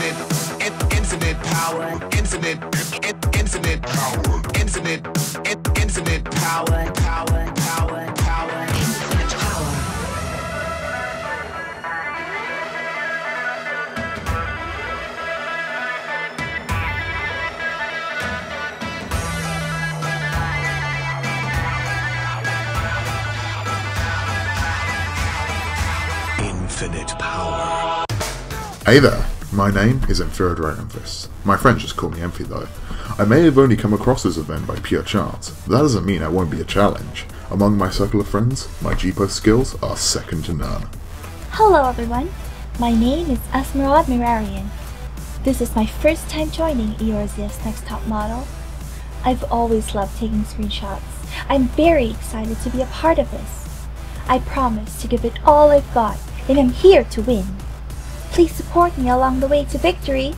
infinite power, infinite power, infinite power, power, power, power, infinite power. Infinite power. Hey there, my name is Inferior Dragonfist. My friends just call me Emphy though. I may have only come across this event by pure chance, but that doesn't mean I won't be a challenge. Among my circle of friends, my G-post skills are second to none. Hello everyone, my name is Esmeralda Mirarian. This is my first time joining Eorzea's Next Top Model. I've always loved taking screenshots. I'm very excited to be a part of this. I promise to give it all I've got, and I'm here to win. Please support me along the way to victory.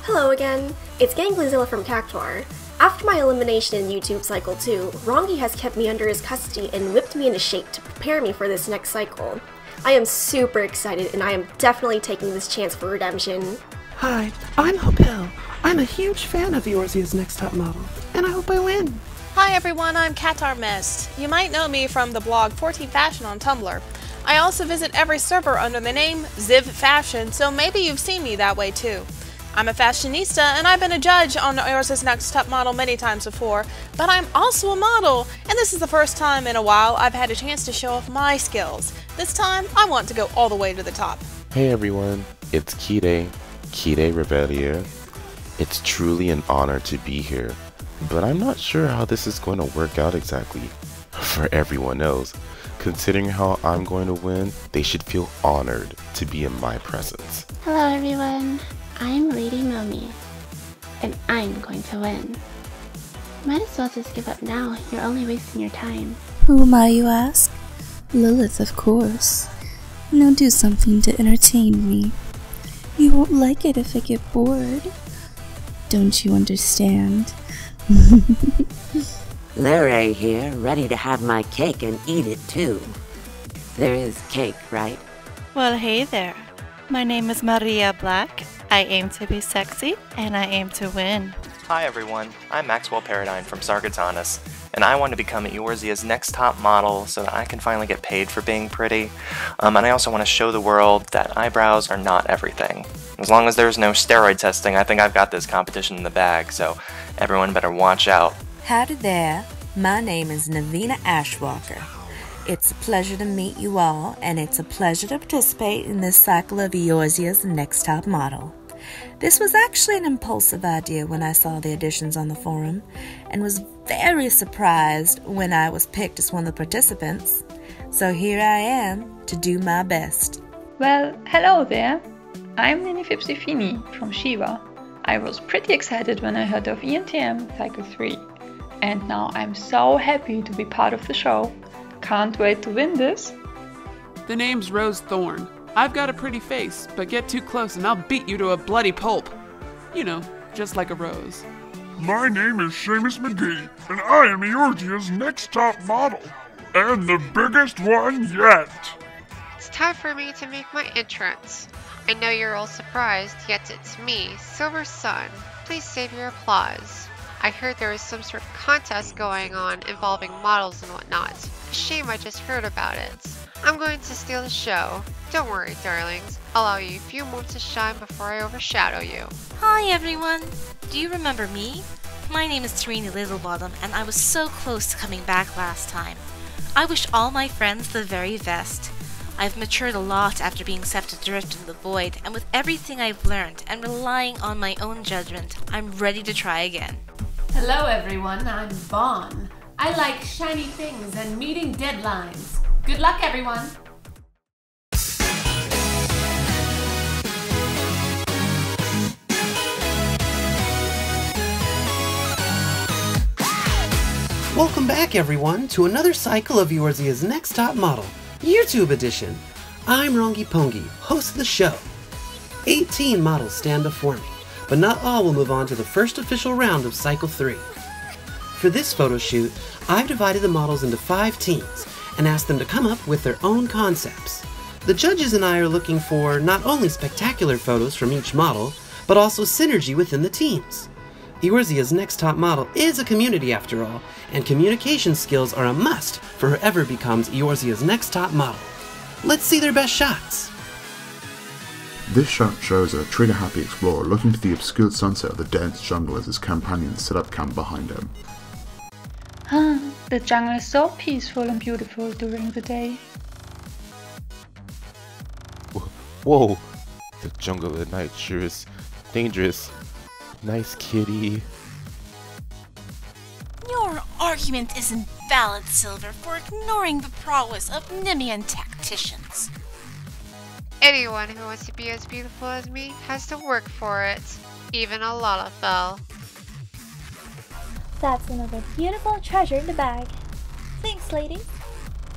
Hello again, it's Ganglizilla from Cactuar. After my elimination in YouTube Cycle 2, Rongi has kept me under his custody and whipped me into shape to prepare me for this next cycle. I am super excited and I am definitely taking this chance for redemption. Hi, I'm Hopel. I'm a huge fan of Eorzea's Next Top Model, and I hope I win. Hi everyone, I'm Katar Mist. You might know me from the blog 14 Fashion on Tumblr. I also visit every server under the name Ziv Fashion, so maybe you've seen me that way too. I'm a fashionista and I've been a judge on Eorzea's Next Top Model many times before, but I'm also a model, and this is the first time in a while I've had a chance to show off my skills. This time, I want to go all the way to the top. Hey everyone, it's Kide Revelia. It's truly an honor to be here, but I'm not sure how this is going to work out exactly for everyone else. Considering how I'm going to win, they should feel honored to be in my presence. Hello everyone, I'm Lady Momi, and I'm going to win. Might as well just give up now, you're only wasting your time. Who am I, you ask? Lilith, of course. Now do something to entertain me. You won't like it if I get bored. Don't you understand? Larry here, ready to have my cake and eat it too. There is cake, right? Well, hey there. My name is Maria Black. I aim to be sexy, and I aim to win. Hi everyone, I'm Maxwell Paradigm from Sargatanis, and I want to become Eorzea's Next Top Model so that I can finally get paid for being pretty. And I also want to show the world that eyebrows are not everything. As long as there's no steroid testing, I think I've got this competition in the bag, so everyone better watch out. Howdy there, my name is Navina Ashwalker. It's a pleasure to meet you all, and it's a pleasure to participate in this cycle of Eorzea's Next Top Model. This was actually an impulsive idea when I saw the additions on the forum, and was very surprised when I was picked as one of the participants. So here I am to do my best. Well, hello there. I'm Nini Fipsifini from Shiva. I was pretty excited when I heard of ENTM Cycle 3. And now I'm so happy to be part of the show. Can't wait to win this. The name's Rose Thorn. I've got a pretty face, but get too close and I'll beat you to a bloody pulp. You know, just like a rose. My name is Seamus McGee, and I am Eorzea's Next Top Model. And the biggest one yet. It's time for me to make my entrance. I know you're all surprised, yet it's me, Silver Sun. Please save your applause. I heard there was some sort of contest going on involving models and whatnot. A shame I just heard about it. I'm going to steal the show. Don't worry, darlings. I'll allow you a few moments to shine before I overshadow you. Hi everyone! Do you remember me? My name is Tarini Littlebottom, and I was so close to coming back last time. I wish all my friends the very best. I've matured a lot after being set adrift in the void, and with everything I've learned and relying on my own judgment, I'm ready to try again. Hello everyone, I'm Vaughn. I like shiny things and meeting deadlines. Good luck everyone! Welcome back everyone to another cycle of Eorzea's Next Top Model, YouTube edition. I'm Rongi Pongi, host of the show. 18 models stand before me, but not all will move on to the first official round of Cycle 3. For this photo shoot, I've divided the models into 5 teams and asked them to come up with their own concepts. The judges and I are looking for not only spectacular photos from each model, but also synergy within the teams. Eorzea's next top model is a community after all, and communication skills are a must for whoever becomes Eorzea's next top model. Let's see their best shots. This shot shows a trigger-happy explorer looking to the obscured sunset of the dense jungle as his companions set up camp behind him. The jungle is so peaceful and beautiful during the day. Whoa! The jungle at night sure is dangerous. Nice kitty. Your argument isn't valid, Silver, for ignoring the prowess of Nemean tacticians. Anyone who wants to be as beautiful as me has to work for it. Even a Lalafell. That's another beautiful treasure in the bag. Thanks, ladies.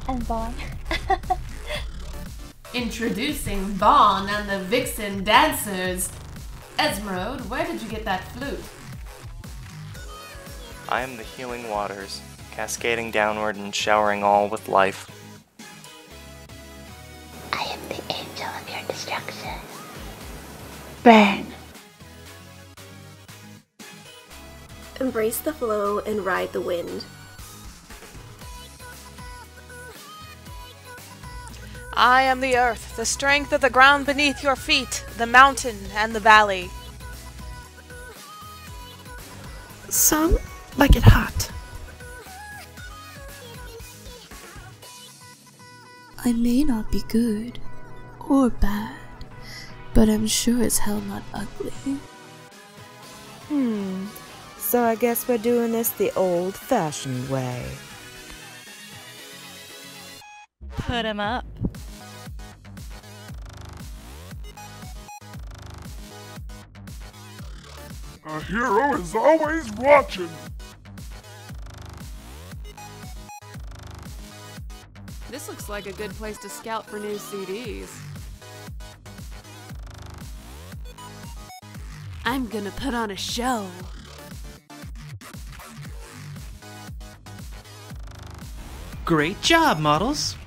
And Vaughn. Introducing Vaughn and the Vixen Dancers. Esmeralda, where did you get that flute? I am the healing waters, cascading downward and showering all with life. I am the angel of your destruction. Burn. Embrace the flow and ride the wind. I am the earth, the strength of the ground beneath your feet, the mountain and the valley. Some like it hot. I may not be good or bad, but I'm sure as hell not ugly. So I guess we're doing this the old-fashioned way. Put him up. A hero is always watching. This looks like a good place to scout for new CDs. I'm gonna put on a show. Great job, models!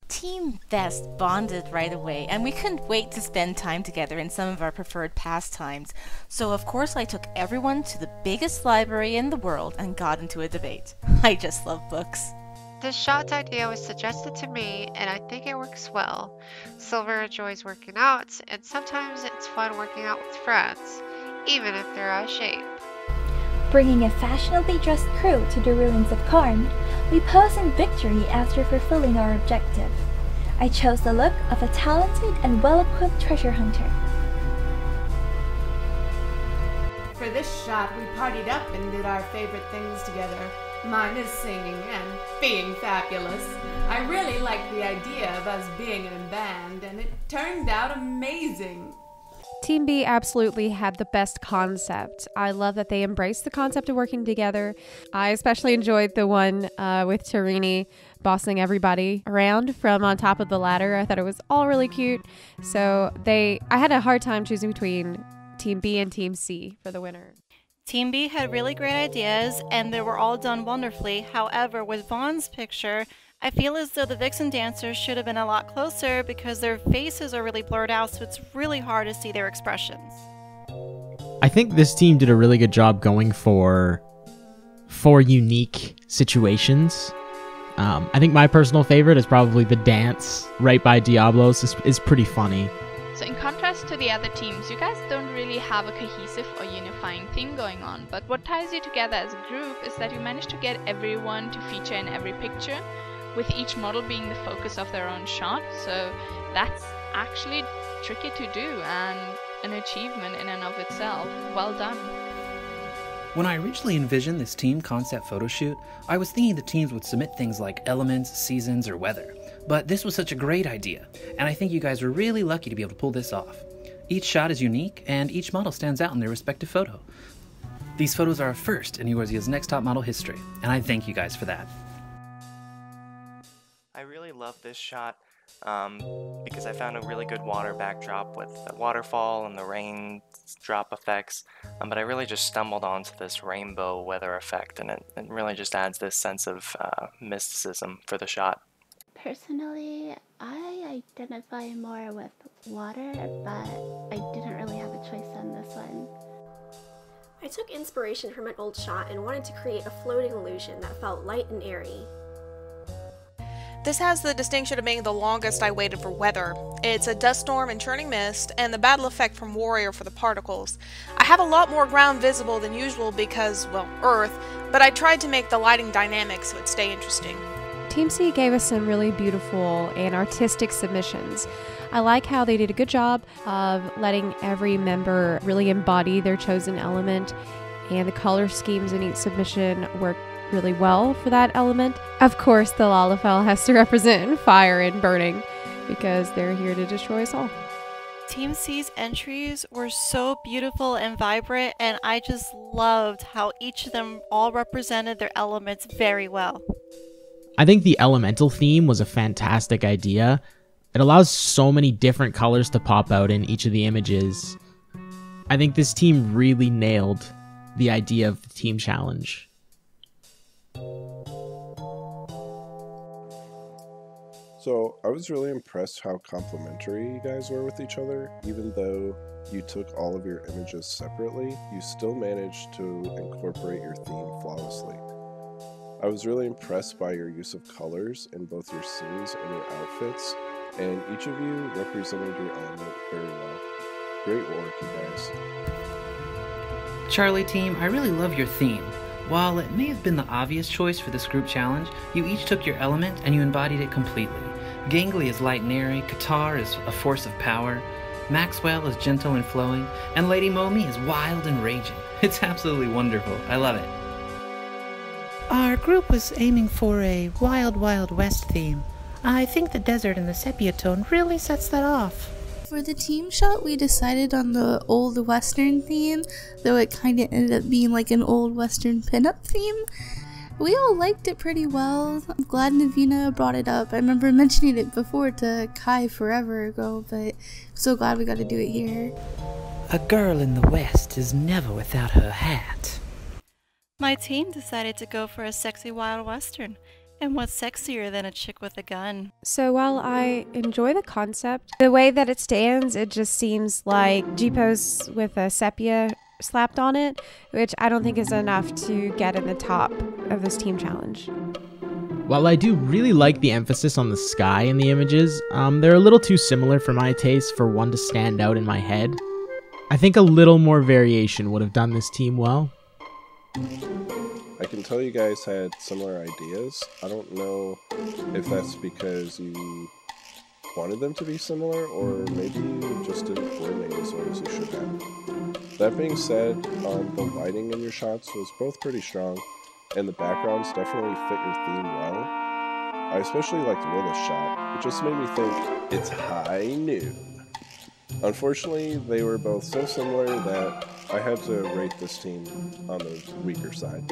Team Vest bonded right away, and we couldn't wait to spend time together in some of our preferred pastimes. So of course I took everyone to the biggest library in the world and got into a debate. I just love books. This shot idea was suggested to me, and I think it works well. Silver enjoys working out, and sometimes it's fun working out with friends, even if they're out of shape. Bringing a fashionably dressed crew to the ruins of Karn, we pose in victory after fulfilling our objective. I chose the look of a talented and well-equipped treasure hunter. For this shot, we partied up and did our favorite things together. Mine is singing and being fabulous. I really liked the idea of us being in a band, and it turned out amazing. Team B absolutely had the best concept. I love that they embraced the concept of working together. I especially enjoyed the one with Tarini bossing everybody around from on top of the ladder. I thought it was all really cute. So I had a hard time choosing between Team B and Team C for the winner. Team B had really great ideas, and they were all done wonderfully. However, with Vaughn's picture, I feel as though the Vixen dancers should have been a lot closer because their faces are really blurred out, so it's really hard to see their expressions. I think this team did a really good job going for unique situations. I think my personal favorite is probably the dance right by Diablos is pretty funny. So in contrast to the other teams, you guys don't really have a cohesive or unifying theme going on, but what ties you together as a group is that you manage to get everyone to feature in every picture, with each model being the focus of their own shot, so that's actually tricky to do and an achievement in and of itself. Well done. When I originally envisioned this team concept photoshoot, I was thinking the teams would submit things like elements, seasons, or weather. But this was such a great idea, and I think you guys were really lucky to be able to pull this off. Each shot is unique, and each model stands out in their respective photo. These photos are a first in Eorzea's Next Top Model history, and I thank you guys for that. I really love this shot because I found a really good water backdrop with the waterfall and the rain drop effects, but I really just stumbled onto this rainbow weather effect, and it really just adds this sense of mysticism for the shot. Personally, I identify more with water, but I didn't really have a choice on this one. I took inspiration from an old shot and wanted to create a floating illusion that felt light and airy. This has the distinction of being the longest I waited for weather. It's a dust storm and churning mist, and the battle effect from Warrior for the particles. I have a lot more ground visible than usual because, well, Earth, but I tried to make the lighting dynamic so it'd stay interesting. Team C gave us some really beautiful and artistic submissions. I like how they did a good job of letting every member really embody their chosen element, and the color schemes in each submission work really well for that element. Of course, the Lalafell has to represent fire and burning because they're here to destroy us all. Team C's entries were so beautiful and vibrant, and I just loved how each of them all represented their elements very well. I think the elemental theme was a fantastic idea. It allows so many different colors to pop out in each of the images. I think this team really nailed the idea of the team challenge. So I was really impressed how complementary you guys were with each other. Even though you took all of your images separately, you still managed to incorporate your theme flawlessly. I was really impressed by your use of colors in both your scenes and your outfits, and each of you represented your element very well. Great work, you guys. Charlie team, I really love your theme. While it may have been the obvious choice for this group challenge, you each took your element and you embodied it completely. Gangly is light and airy, Qatar is a force of power, Maxwell is gentle and flowing, and Lady Momi is wild and raging. It's absolutely wonderful. I love it. Our group was aiming for a Wild Wild West theme. I think the desert and the sepia tone really sets that off. For the team shot, we decided on the old western theme, though it kind of ended up being like an old western pinup theme. We all liked it pretty well. I'm glad Navina brought it up. I remember mentioning it before to Kai forever ago, but I'm so glad we got to do it here. A girl in the West is never without her hat. My team decided to go for a sexy Wild Western. And what's sexier than a chick with a gun? So while I enjoy the concept, the way that it stands, it just seems like G-pose with a sepia slapped on it, which I don't think is enough to get in the top of this team challenge. While I do really like the emphasis on the sky in the images, they're a little too similar for my taste for one to stand out in my head. I think a little more variation would have done this team well. I can tell you guys had similar ideas. I don't know if that's because you wanted them to be similar, or maybe you just didn't coordinate as well as you should have. That being said, the lighting in your shots was both pretty strong, and the backgrounds definitely fit your theme well. I especially liked Lila's shot. It just made me think, it's high noon. Unfortunately, they were both so similar that I had to rate this team on the weaker side.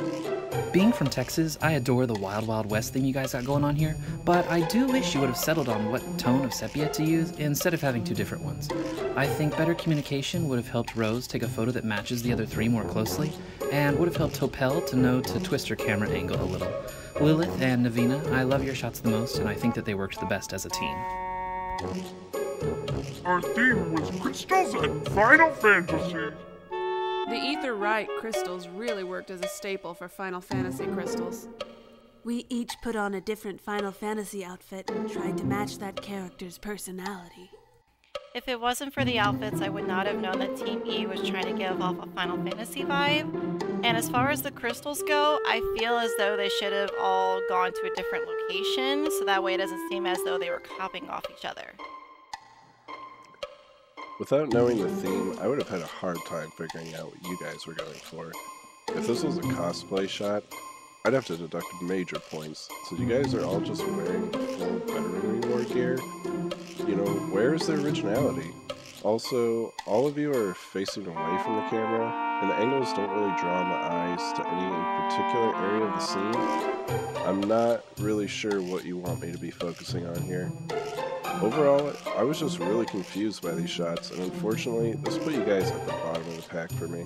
Being from Texas, I adore the Wild Wild West theme you guys got going on here, but I do wish you would have settled on what tone of sepia to use instead of having two different ones. I think better communication would have helped Rose take a photo that matches the other three more closely, and would have helped Topel to know to twist her camera angle a little. Lilith and Navina, I love your shots the most, and I think that they worked the best as a team. Our theme was crystals and Final Fantasy. The Ether-Right crystals really worked as a staple for Final Fantasy crystals. We each put on a different Final Fantasy outfit and tried to match that character's personality. If it wasn't for the outfits, I would not have known that Team E was trying to give off a Final Fantasy vibe. And as far as the crystals go, I feel as though they should have all gone to a different location, so that way it doesn't seem as though they were copying off each other. Without knowing the theme, I would have had a hard time figuring out what you guys were going for. If this was a cosplay shot, I'd have to deduct major points, since you guys are all just wearing full veteranry war gear. You know, where is the originality? Also, all of you are facing away from the camera, and the angles don't really draw my eyes to any particular area of the scene. I'm not really sure what you want me to be focusing on here. Overall, I was just really confused by these shots, and unfortunately, this put you guys at the bottom of the pack for me.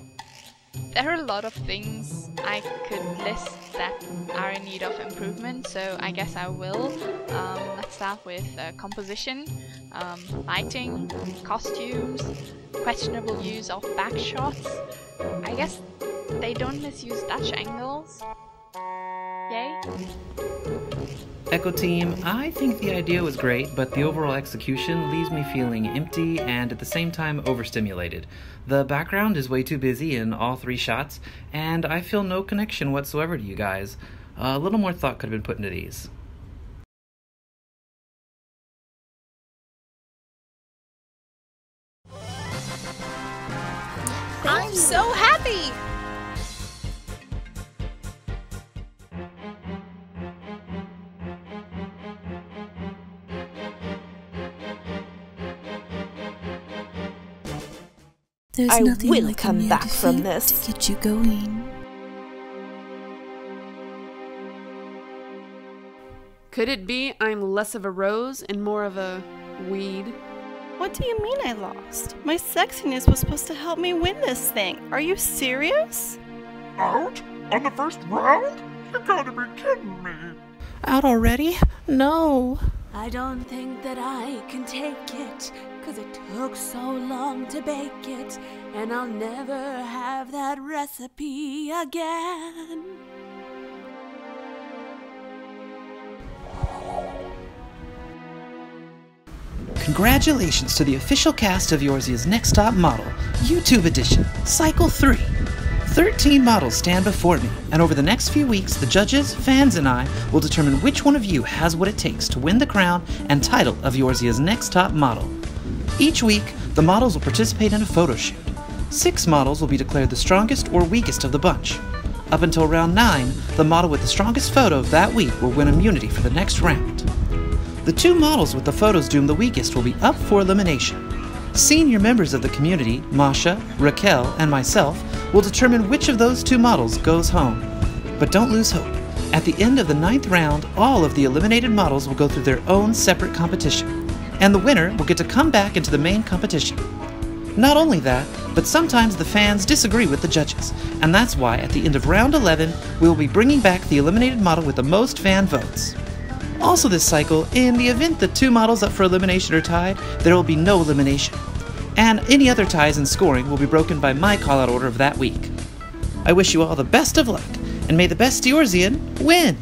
There are a lot of things I could list that are in need of improvement, so I guess I will. Let's start with composition, lighting, costumes, questionable use of back shots. I guess they don't misuse Dutch angles. Yay? Echo Team, I think the idea was great, but the overall execution leaves me feeling empty and at the same time overstimulated. The background is way too busy in all 3 shots, and I feel no connection whatsoever to you guys. A little more thought could have been put into these. I'm so happy! There's I nothing will like a come mere back from defeat this. to get you going. Could it be I'm less of a rose and more of a weed? What do you mean I lost? My sexiness was supposed to help me win this thing. Are you serious? Out? On the first round? You gotta be kidding me. Out already? No. I don't think that I can take it, 'cause it took so long to bake it, and I'll never have that recipe again. Congratulations to the official cast of Eorzea's Next Top Model, YouTube Edition, Cycle 3. 13 models stand before me, and over the next few weeks, the judges, fans, and I will determine which one of you has what it takes to win the crown and title of Eorzea's Next Top Model. Each week, the models will participate in a photo shoot. 6 models will be declared the strongest or weakest of the bunch. Up until round 9, the model with the strongest photo of that week will win immunity for the next round. The 2 models with the photos doomed the weakest will be up for elimination. Senior members of the community, Masha, Raquel, and myself, will determine which of those 2 models goes home. But don't lose hope. At the end of the 9th round, all of the eliminated models will go through their own separate competition, and the winner will get to come back into the main competition. Not only that, but sometimes the fans disagree with the judges, and that's why at the end of round 11, we will be bringing back the eliminated model with the most fan votes. Also this cycle, in the event the 2 models up for elimination are tied, there will be no elimination. And any other ties in scoring will be broken by my call-out order of that week. I wish you all the best of luck, and may the best Eorzean win!